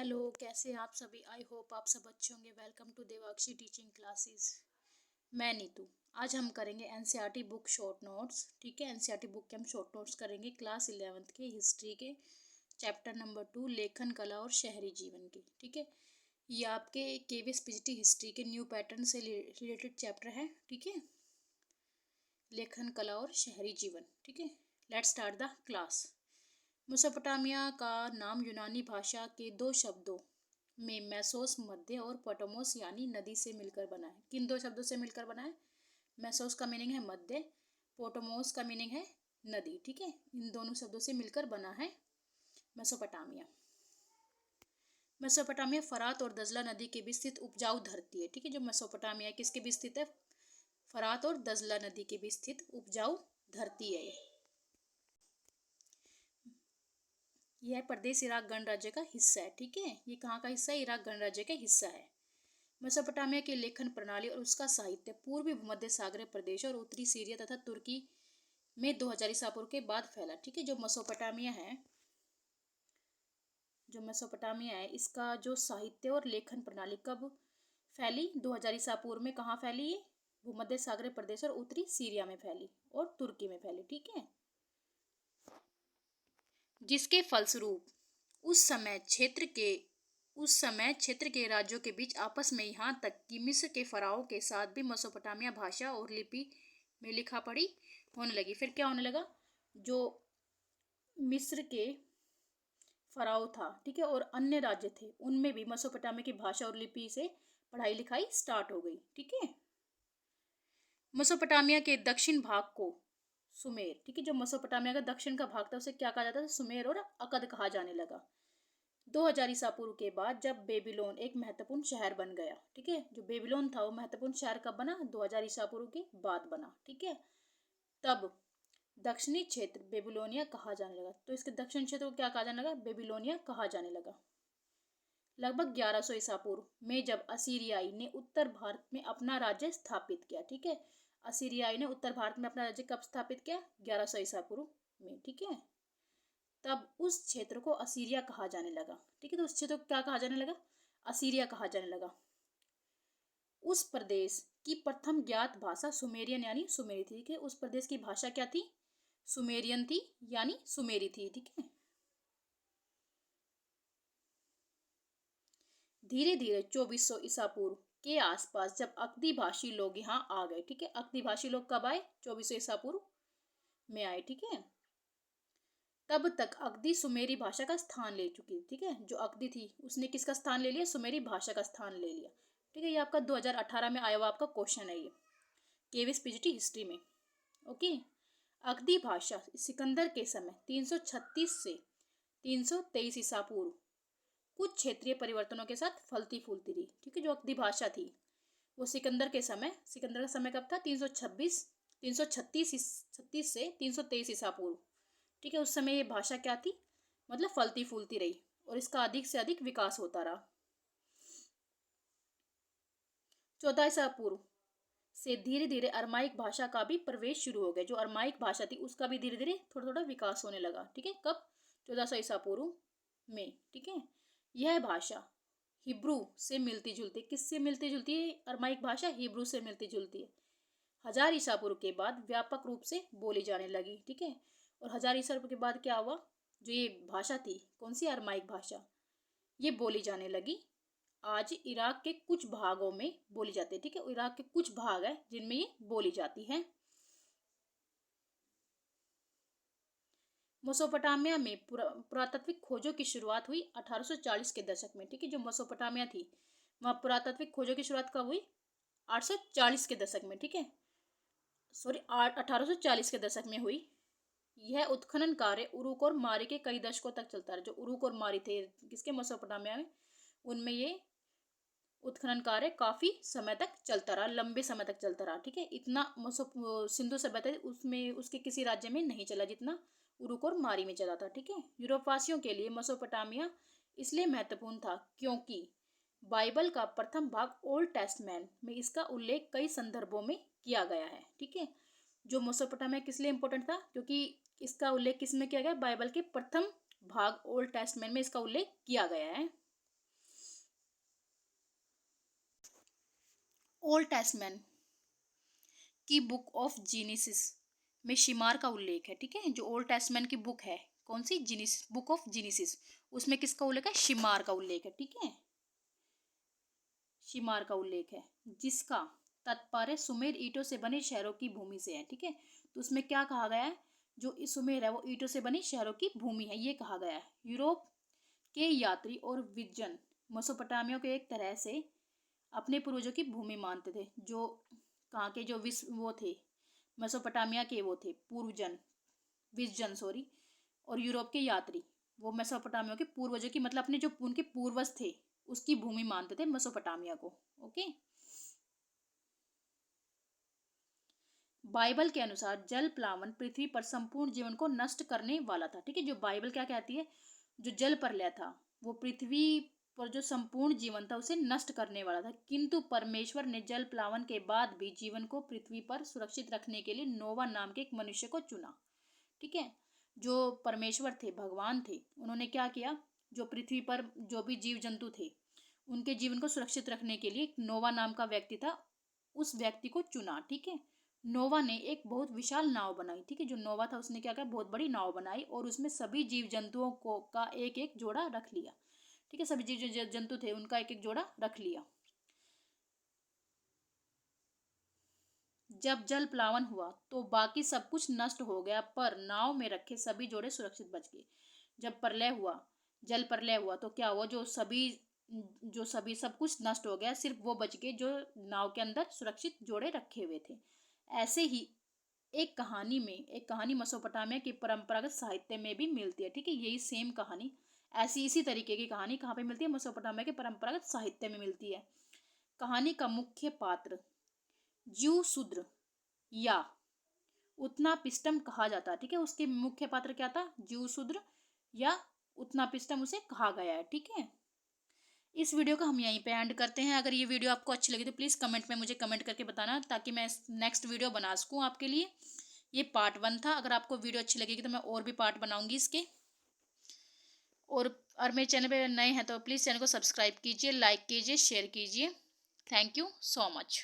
Hello, कैसे हैं आप सभी। आई होप आप सब अच्छे होंगे। Welcome to Devakshi teaching classes. मैं नीतू। आज हम करेंगे एनसीईआरटी बुक शॉर्ट नोट्स। ठीक है, एनसीईआरटी बुक के हम शॉर्ट नोट्स करेंगे क्लास 11th के हिस्ट्री के चैप्टर नंबर 2 लेखन कला और शहरी जीवन के। ठीक है, ये आपके केवीएस पीजीटी हिस्ट्री के न्यू पैटर्न से रिलेटेड चैप्टर है। ठीक है, लेखन कला और शहरी जीवन। ठीक है, let's start the class. Mesopotamia का नाम यूनानी भाषा के दो शब्दों में मैसोस मध्य और पोटोमोस यानी नदी से मिलकर बना है। किन दो शब्दों से मिलकर बना है? मैसोस का मीनिंग है मध्य, पोटोमोस का मीनिंग है नदी। ठीक है, इन दोनों शब्दों से मिलकर बना है मेसोपोटामिया। मेसोपोटामिया फरात और दजला नदी के बीच स्थित उपजाऊ धरती है। ठीक है, जो मेसोपोटामिया किसके बीच स्थित है? फरात और दजला नदी के बीच स्थित उपजाऊ धरती है। यह प्रदेश इराक गणराज्य का हिस्सा है। ठीक है, ये कहाँ का हिस्सा है? इराक गणराज्य का हिस्सा है। मेसोपोटामिया की लेखन प्रणाली और उसका साहित्य पूर्वी भूमध्य सागरीय प्रदेश और उत्तरी सीरिया तथा तुर्की में 2000 ईसा पूर्व के बाद फैला। ठीक है, जो मेसोपोटामिया है इसका जो साहित्य और लेखन प्रणाली कब फैली? 2000 ईसा पूर्व में। कहाँ फैली ये? भूमध्य सागरीय प्रदेश और उत्तरी सीरिया में फैली और तुर्की में फैली। ठीक है, जिसके फलस्वरूप उस समय क्षेत्र के राज्यों के बीच आपस में यहाँ तक कि मिस्र के फराओं के साथ भी मेसोपोटामिया भाषा और लिपि में लिखा पढ़ी होने लगी। फिर क्या होने लगा? जो मिस्र के फराओ था, ठीक है, और अन्य राज्य थे, उनमें भी मेसोपोटामिया की भाषा और लिपि से पढ़ाई लिखाई स्टार्ट हो गई। ठीक है, मेसोपोटामिया के दक्षिण भाग को सुमेर, ठीक है, जो मेसोपोटामिया का दक्षिण का भाग था उसे क्या कहा जाता था? सुमेर और अकद कहा जाने लगा। 2000 ईसा पूर्व के बाद जब बेबीलोन एक महत्वपूर्ण शहर बन गया। ठीक है, जो बेबीलोन था वो महत्वपूर्ण शहर कब बना? 2000 ईसा पूर्व के बाद बना। ठीक है, तब दक्षिणी क्षेत्र बेबीलोनिया कहा जाने लगा। तो इसके दक्षिण क्षेत्र को क्या कहा जाने लगा? बेबीलोनिया कहा जाने लगा। लगभग 1100 ईसा पूर्व में जब असीरियाई ने उत्तर भारत में अपना राज्य स्थापित किया। ठीक है, असीरियाई ने उत्तर भारत में अपना राज्य कब स्थापित किया? 1100 ईसा पूर्व में। ठीक है, तब उस क्षेत्र को असीरिया कहा जाने लगा। ठीक है, तो उस क्षेत्र को क्या कहा जाने लगा? असीरिया कहा जाने लगा। उस प्रदेश की प्रथम ज्ञात भाषा सुमेरियन यानी सुमेरी थी। ठीक है, उस प्रदेश की भाषा क्या थी? सुमेरियन थी यानी सुमेरी थी। ठीक है, धीरे धीरे 2400 ईसा पूर्व के आसपास जब अक्दी भाषी लोग यहाँ आ गए। ठीक है, अक्दी भाषी लोग कब आए? 2400 ईसा पूर्व में आए। ठीक है, तब तक अक्दी सुमेरी भाषा का स्थान ले चुकी थी। ठीक है, जो अक्दी थी उसने किसका स्थान ले लिया? सुमेरी भाषा का स्थान ले लिया। ठीक है, ये आपका 2018 में आया हुआ आपका क्वेश्चन है, ये केवीएस पीजीटी हिस्ट्री में। ओके, अक्दी भाषा सिकंदर के समय 336 से 323 ईसा पूर्व कुछ क्षेत्रीय परिवर्तनों के साथ फलती फूलती रही। ठीक है, जो अक्दी भाषा थी वो सिकंदर का समय कब था? 336 से 323 ईसा पूर्व। ठीक है, उस समय ये भाषा क्या थी? मतलब फलती फूलती रही और इसका अधिक से अधिक विकास होता रहा। 14 ईसा पूर्व से धीरे धीरे अरमाइक भाषा का भी प्रवेश शुरू हो गया। जो अरमाइक भाषा थी उसका भी धीरे धीरे थोड़ा थोड़ा विकास होने लगा। ठीक है, कब? 1400 ईसा पूर्व में। ठीक है, यह भाषा हिब्रू से मिलती जुलती। किससे मिलती जुलती है? अरमाइक भाषा हिब्रू से मिलती जुलती है। 1000 ईसा पूर्व के बाद व्यापक रूप से बोली जाने लगी। ठीक है, और 1000 ईसा पूर्व के बाद क्या हुआ? जो ये भाषा थी, कौन सी? अरमाइक भाषा, ये बोली जाने लगी। आज इराक के कुछ भागों में बोली जाती है। ठीक है, इराक के कुछ भाग है जिनमें ये बोली जाती है। मेसोपोटामिया में पुरातात्विक खोजों की शुरुआत हुई 1840 के दशक में। ठीक है, जो मेसोपोटामिया थी वहाँ पुरातात्विक खोजों की शुरुआत कब हुई? 840 के दशक में। ठीक है, 1840 के दशक में हुई। यह उत्खनन कार्य उरुक और मारी के कई दशकों तक चलता रहा। जो उरुक और मारी थे किसके? मेसोपोटामिया में, उनमें ये उत्खनन कार्य काफी समय तक चलता रहा, लंबे समय तक चलता रहा। ठीक है, इतना सिंधु सभ्यता उसमें उसके किसी राज्य में नहीं चला जितना उरुक और मारी में चला था। ठीक है, यूरोपवासियों के लिए मेसोपोटामिया इसलिए महत्वपूर्ण था क्योंकि बाइबल का प्रथम भाग ओल्ड टेस्टमेंट में इसका उल्लेख कई संदर्भों में किया गया है। ठीक है, जो मेसोपोटामिया किस लिए इंपॉर्टेंट था? क्योंकि इसका उल्लेख किस में किया गया? बाइबल के प्रथम भाग ओल्ड टेस्टमेंट में इसका उल्लेख किया गया है। ओल्ड टेस्टमेंट की बुक ऑफ जीनेसिस में शिमार का उल्लेख है। ठीक है, जो ओल्ड टेस्टमेंट की बुक है, कौन सी, जीनिस, बुक ऑफ जीनेसिस, उसमें किसका उल्लेख है, शिमार का उल्लेख है। ठीक है, शिमार का उल्लेख है, जिसका तात्पर्य सुमेर ईंटों से बने शहरों की भूमि से है। ठीक है, तो उसमें क्या कहा गया है, जो सुमेर है वो ईंटों से बनी शहरों की भूमि है, ये कहा गया है। यूरोप के यात्री और विजन मेसोपोटामिया को एक तरह से अपने पूर्वजों की भूमि मानते थे। जो कहाँ के, जो विश्व वो थे, मेसोपोटामिया के वो थे पूर्वजन, विजन सॉरी, और यूरोप के यात्री वो मेसोपोटामिया के पूर्वजों की, मतलब अपने जो उनके पूर्वज थे उसकी भूमि मानते थे मेसोपोटामिया को। ओके, बाइबल के अनुसार जल प्लावन पृथ्वी पर संपूर्ण जीवन को नष्ट करने वाला था। ठीक है, जो बाइबल क्या कहती है, जो जल प्रलय था वो पृथ्वी पर जो संपूर्ण जीवन था उसे नष्ट करने वाला था, किंतु परमेश्वर ने जल प्लावन के बाद भी जीवन को पृथ्वी पर सुरक्षित रखने के लिए नोवा नाम के एक मनुष्य को चुना। ठीक है, जो परमेश्वर थे, भगवान थे, उन्होंने क्या किया, जो पृथ्वी पर जो भी जीव जंतु थे उनके जीवन को सुरक्षित रखने के लिए एक नोवा नाम का व्यक्ति था, उस व्यक्ति को चुना। ठीक है, नोवा ने एक बहुत विशाल नाव बनाई। ठीक है, जो नोवा था उसने क्या किया, बहुत बड़ी नाव बनाई और उसमें सभी जीव जंतुओं को का एक एक जोड़ा रख लिया। ठीक है, सभी जीव जो जंतु थे उनका एक एक जोड़ा रख लिया। जब जल प्लावन हुआ तो बाकी सब कुछ नष्ट हो गया, पर नाव में रखे सभी जोड़े सुरक्षित बच गए। जब प्रलय हुआ, जल प्रलय हुआ तो क्या हुआ, जो सभी सब कुछ नष्ट हो गया, सिर्फ वो बच गए जो नाव के अंदर सुरक्षित जोड़े रखे हुए थे। ऐसे ही एक कहानी मेसोपोटामिया की परंपरागत साहित्य में भी मिलती है। ठीक है, यही सेम कहानी, ऐसी इसी तरीके की कहानी कहाँ पे मिलती है, मेसोपोटामिया के परंपरागत साहित्य में मिलती है। कहानी का मुख्य पात्र ज्यू शूद्र या उत्नापिस्टम कहा जाता है। ठीक है, उसके मुख्य पात्र क्या था, ज्यू शूद्र या उत्नापिस्टम उसे कहा गया है। ठीक है, इस वीडियो को हम यहीं पे एंड करते हैं। अगर ये वीडियो आपको अच्छी लगी तो प्लीज़ कमेंट में मुझे कमेंट करके बताना, ताकि मैं नेक्स्ट वीडियो बना सकूँ आपके लिए। ये पार्ट 1 था, अगर आपको वीडियो अच्छी लगेगी तो मैं और भी पार्ट बनाऊंगी इसके। और मेरे चैनल पे नए हैं तो प्लीज़ चैनल को सब्सक्राइब कीजिए, लाइक कीजिए, शेयर कीजिए। Thank you so much.